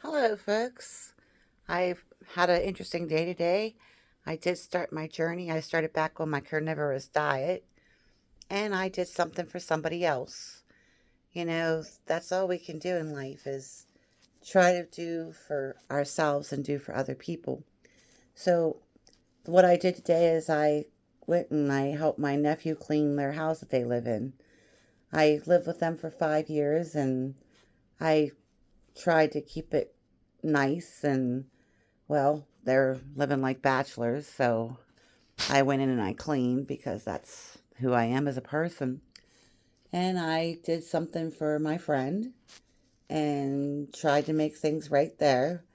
Hello, folks. I've had an interesting day today. I did start my journey. I started back on my carnivorous diet, and I did something for somebody else. That's all we can do in life is try to do for ourselves and do for other people. So, what I did today is I went and I helped my nephew clean their house that they live in. I lived with them for 5 years, and I tried to keep it nice and well, they're living like bachelors, so I went in and I cleaned because that's who I am as a person. And I did something for my friend and tried to make things right there.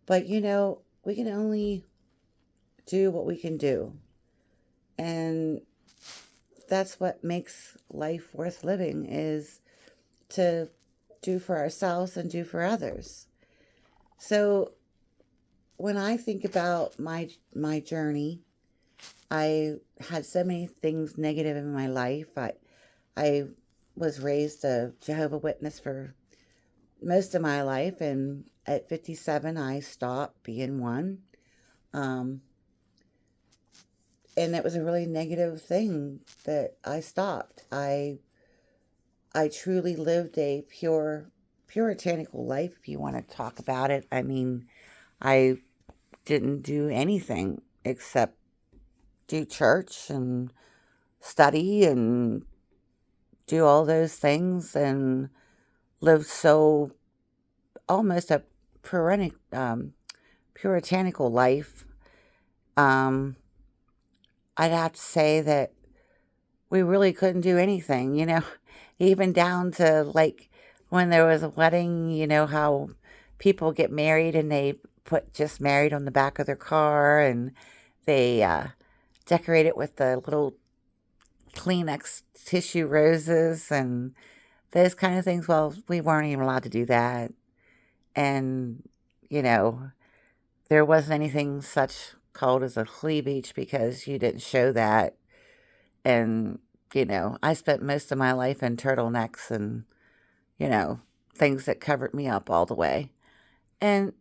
But we can only do what we can do. And that's what makes life worth living is to do for ourselves and do for others. So when I think about my journey, I had so many things negative in my life. I was raised a Jehovah Witness for most of my life, and at 57, I stopped being one. Um, and it was a really negative thing that I stopped. I truly lived a puritanical life, if you want to talk about it. I mean, I didn't do anything except do church and study and do all those things and lived so almost a puritanical life. Um, I'd have to say that we really couldn't do anything, even down to like when there was a wedding, how people get married and they put just married on the back of their car and they decorate it with the little Kleenex tissue roses and those kind of things. Well, we weren't even allowed to do that. And, you know, there wasn't anything such called as a cleavage because you didn't show that. And, I spent most of my life in turtlenecks and, you know, things that covered me up all the way. And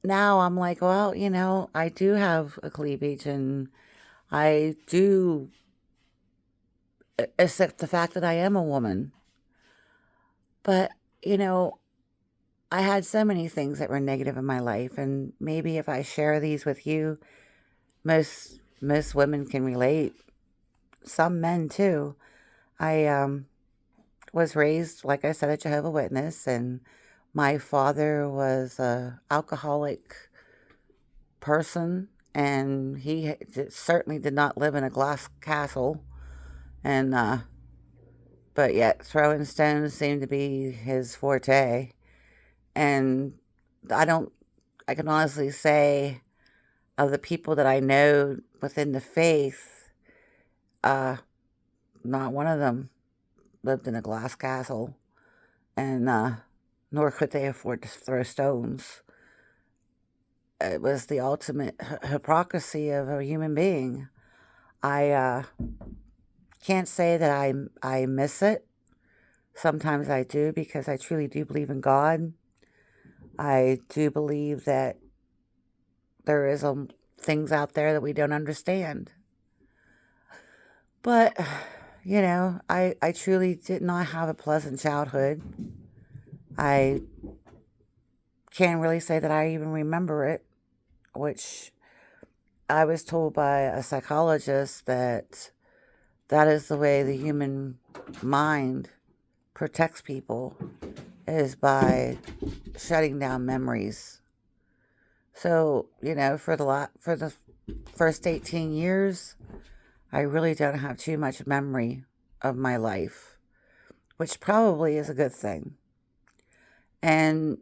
now I'm like, well, I do have a cleavage and I do accept the fact that I am a woman. But, you know, I had so many things that were negative in my life. And maybe if I share these with you, most women can relate. Some men too. I was raised, like I said, a Jehovah Witness, and my father was a alcoholic person, and certainly did not live in a glass castle. And but yet throwing stones seemed to be his forte. And I don't. I can honestly say of the people that I know within the faith, uh, not one of them lived in a glass castle, and nor could they afford to throw stones. It was the ultimate hypocrisy of a human being. I can't say that I miss it. Sometimes I do because I truly do believe in God. I do believe that there is things out there that we don't understand. But I truly did not have a pleasant childhood. I can't really say that I even remember it, which I was told by a psychologist that that is the way the human mind protects people is by shutting down memories. So, for the first 18 years, I really don't have too much memory of my life, which probably is a good thing. And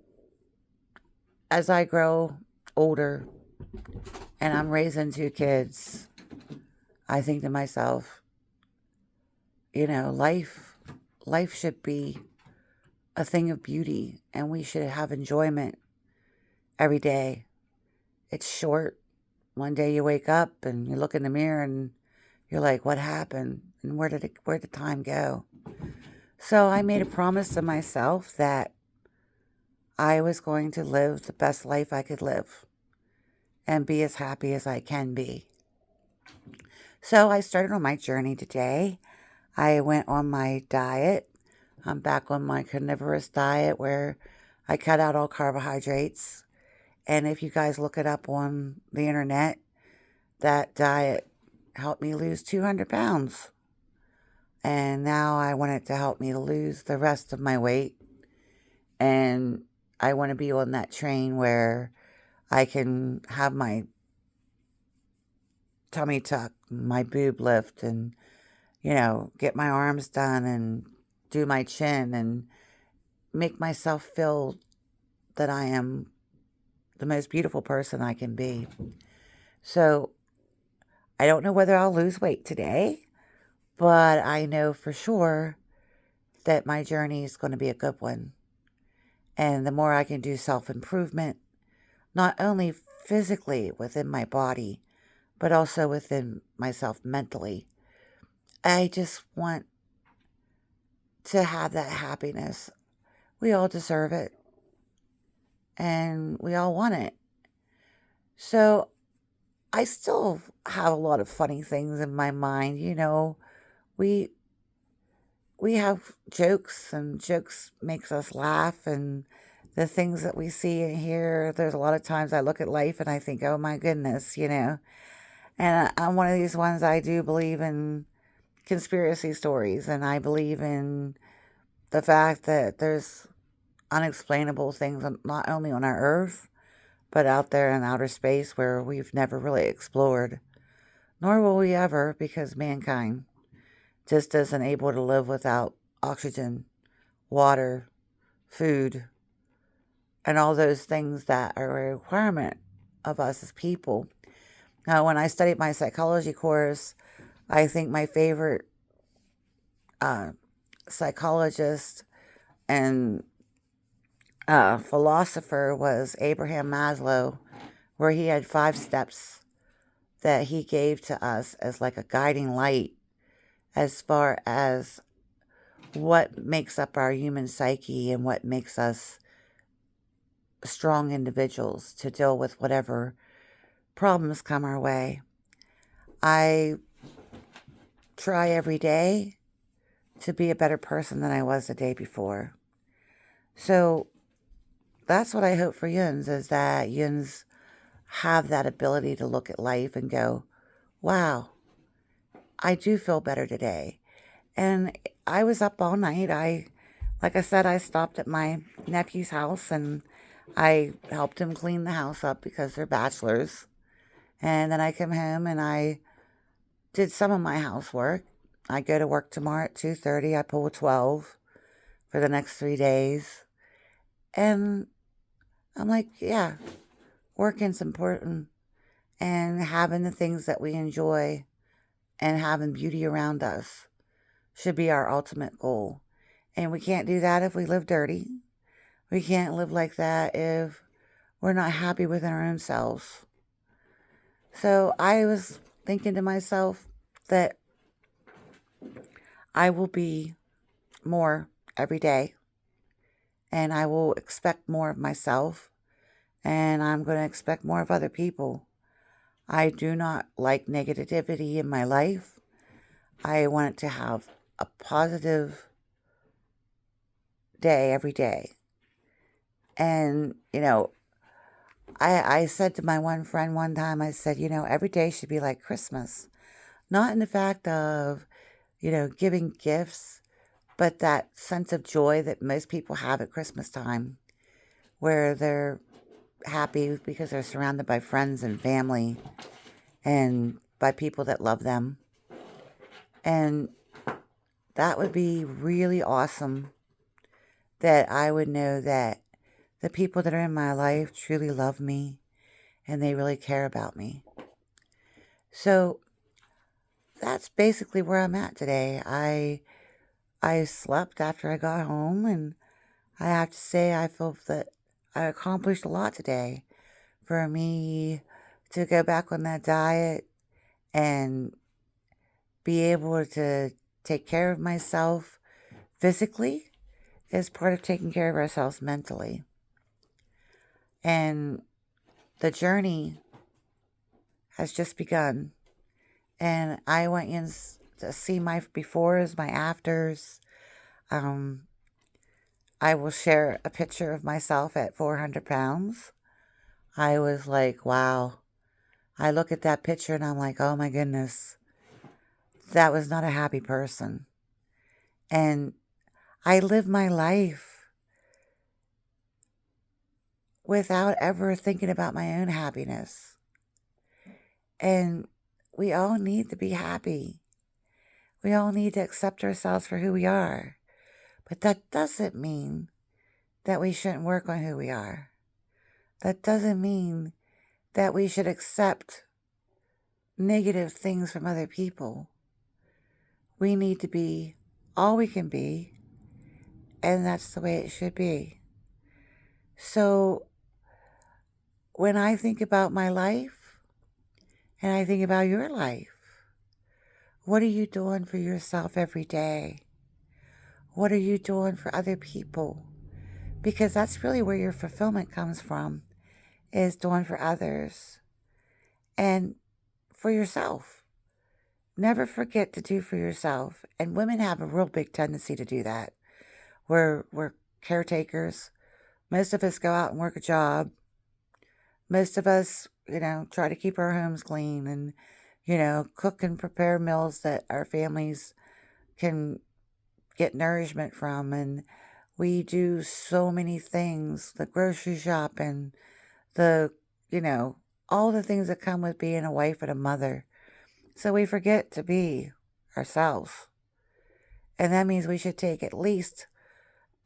as I grow older and I'm raising two kids, I think to myself, life should be a thing of beauty and we should have enjoyment every day. It's short. One day you wake up and you look in the mirror and you're like, what happened? And where did time go? So I made a promise to myself that I was going to live the best life I could live and be as happy as I can be. So I started on my journey today. I went on my diet. I'm back on my carnivorous diet where I cut out all carbohydrates. And if you guys look it up on the internet, that diet helped me lose 200 pounds. And now I want it to help me to lose the rest of my weight. And I want to be on that train where I can have my tummy tuck, my boob lift, and, get my arms done and do my chin and make myself feel that I am the most beautiful person I can be. So I don't know whether I'll lose weight today, but I know for sure that my journey is going to be a good one. And the more I can do self-improvement, not only physically within my body, but also within myself mentally, I just want to have that happiness. We all deserve it, and we all want it. So I still have a lot of funny things in my mind. We we have jokes, and jokes makes us laugh, and the things that we see and hear, there's a lot of times I look at life and I think, oh my goodness. And I'm one of these ones, I do believe in conspiracy stories, and I believe in the fact that there's unexplainable things not only on our earth, but out there in outer space where we've never really explored, nor will we ever, because mankind just isn't able to live without oxygen, water, food, and all those things that are a requirement of us as people. Now, when I studied my psychology course, I think my favorite uh, psychologist and philosopher was Abraham Maslow, where he had 5 steps that he gave to us as like a guiding light as far as what makes up our human psyche and what makes us strong individuals to deal with whatever problems come our way. I try every day to be a better person than I was the day before. So that's what I hope for Yuns, is that Yuns have that ability to look at life and go, wow, I do feel better today. And I was up all night. Like I said, I stopped at my nephew's house and I helped him clean the house up because they're bachelors. And then I come home and I did some of my housework. I go to work tomorrow at 2:30. I pull a 12 for the next 3 days. And I'm like, yeah, working's important, and having the things that we enjoy and having beauty around us should be our ultimate goal. And we can't do that if we live dirty. We can't live like that if we're not happy within our own selves. So I was thinking to myself that I will be more every day, and I will expect more of myself, and I'm going to expect more of other people. I do not like negativity in my life. I want to have a positive day every day. And, I said to my one friend one time, I said, every day should be like Christmas. Not in the fact of, giving gifts, but that sense of joy that most people have at Christmas time, where they're happy because they're surrounded by friends and family and by people that love them. And that would be really awesome, that I would know that the people that are in my life truly love me and they really care about me. So that's basically where I'm at today. I slept after I got home, and I have to say I feel that I accomplished a lot today. For me to go back on that diet and be able to take care of myself physically is part of taking care of ourselves mentally. And the journey has just begun. And I want you to see my befores, my afters. Um, I will share a picture of myself at 400 pounds. I was like, wow. I look at that picture and I'm like, oh my goodness, that was not a happy person. And I live my life without ever thinking about my own happiness. And we all need to be happy. We all need to accept ourselves for who we are. But that doesn't mean that we shouldn't work on who we are. That doesn't mean that we should accept negative things from other people. We need to be all we can be, and that's the way it should be. So when I think about my life and I think about your life, what are you doing for yourself every day? What are you doing for other people? Because that's really where your fulfillment comes from, is doing for others and for yourself. Never forget to do for yourself. And women have a real big tendency to do that. We're caretakers. Most of us go out and work a job. Most of us, try to keep our homes clean and, cook and prepare meals that our families can get nourishment from. And we do so many things, the grocery shopping, the, all the things that come with being a wife and a mother. So we forget to be ourselves. And that means we should take at least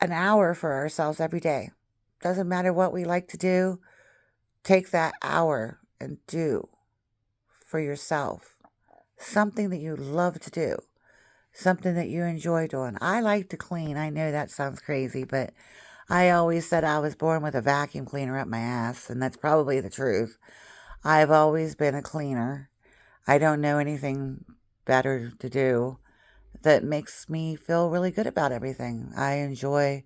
an hour for ourselves every day. Doesn't matter what we like to do, take that hour and do for yourself something that you love to do, something that you enjoy doing. I like to clean. I know that sounds crazy, but I always said I was born with a vacuum cleaner up my ass, and that's probably the truth. I've always been a cleaner. I don't know anything better to do that makes me feel really good about everything. I enjoy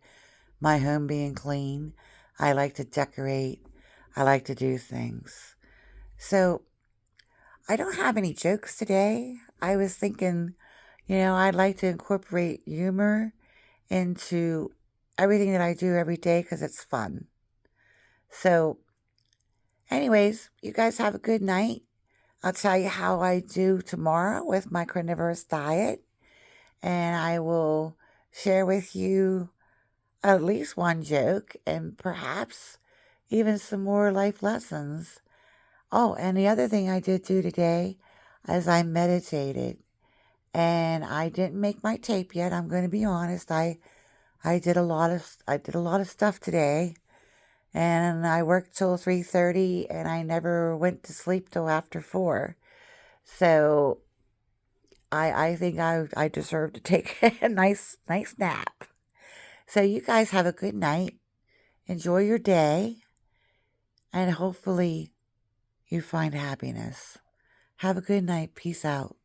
my home being clean. I like to decorate. I like to do things. So I don't have any jokes today. I was thinking, I'd like to incorporate humor into everything that I do every day because it's fun. So, anyways, you guys have a good night. I'll tell you how I do tomorrow with my carnivorous diet, and I will share with you at least one joke and perhaps even some more life lessons. Oh, and the other thing I did do today is I meditated, and I didn't make my tape yet. I'm going to be honest. I did a lot of stuff today, and I worked till 3:30, and I never went to sleep till after 4. So I think I deserve to take a nice nap. So you guys have a good night. Enjoy your day, and hopefully you find happiness. Have a good night. Peace out.